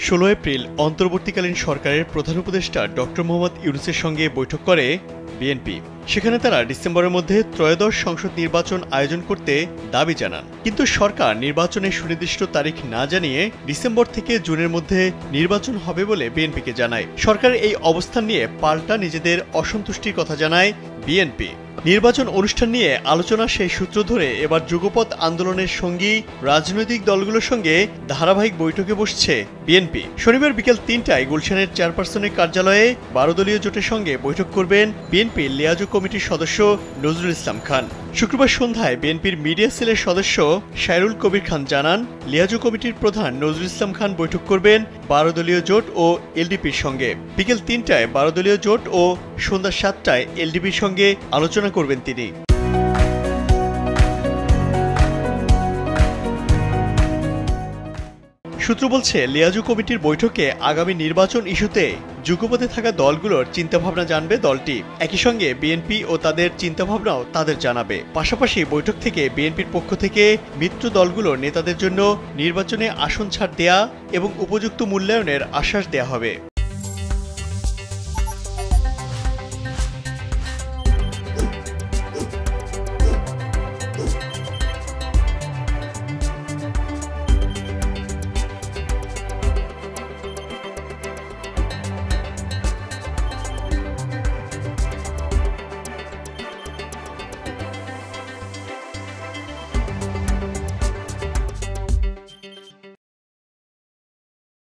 16 April অন্তর্বর্তীকালীন সরকারের প্রধান উপদেষ্টা ডক্টর মোহাম্মদ ইউনূসের সঙ্গে বৈঠক করে বিএনপি। সেখানে তারা ডিসেম্বরের মধ্যে ত্রয়োদশ সংসদ নির্বাচন আয়োজন করতে দাবি জানান, কিন্তু সরকার নির্বাচনের সুনির্দিষ্ট তারিখ না জানিয়ে ডিসেম্বর থেকে জুনের মধ্যে নির্বাচন হবে বলে বিএনপিকে জানায়। সরকারের এই অবস্থান নিয়ে পাল্টা নিজেদের অসন্তুষ্টির কথা জানায় বিএনপি। নির্বাচন অনুষ্ঠান নিয়ে আলোচনা সেই সূত্র ধরে এবার যুগপৎ আন্দোলনের সঙ্গী রাজনৈতিক দলগুলোর সঙ্গে ধারাবাহিক বৈঠকে বসছে বিএনপি। শনিবার বিকেল ৩টায় গুলশানের চেয়ারপারসনের কার্যালয়ে 12 দলীয় জোটের সঙ্গে বৈঠক করবেন বিএনপির লিয়াজু কমিটির সদস্য নজরুল ইসলাম খান। শুক্রবার সন্ধ্যায় বিএনপির মিডিয়া সেলের সদস্য শায়রুল কবির খান জানান, লিয়াজু কমিটির প্রধান নজরুল ইসলাম খান বৈঠক করবেন 12 দলীয় জোট ও এলডিপির সঙ্গে। বিকেল ৩টায় 12 দলীয় জোট ও সন্ধ্যা 7টায় এলডিপির সঙ্গে আলোচনা করবেন তিনি। সূত্র বলছে, লিয়াজু কমিটির বৈঠকে আগামী নির্বাচন ইস্যুতে যুগপথে থাকা দলগুলোর চিন্তাভাবনা জানবে দলটি। একই সঙ্গে বিএনপি ও তাদের চিন্তাভাবনাও তাদের জানাবে। পাশাপাশি বৈঠক থেকে বিএনপির পক্ষ থেকে মিত্র দলগুলোর নেতাদের জন্য নির্বাচনে আসন ছাড় দেয়া এবং উপযুক্ত মূল্যায়নের আশ্বাস দেয়া হবে।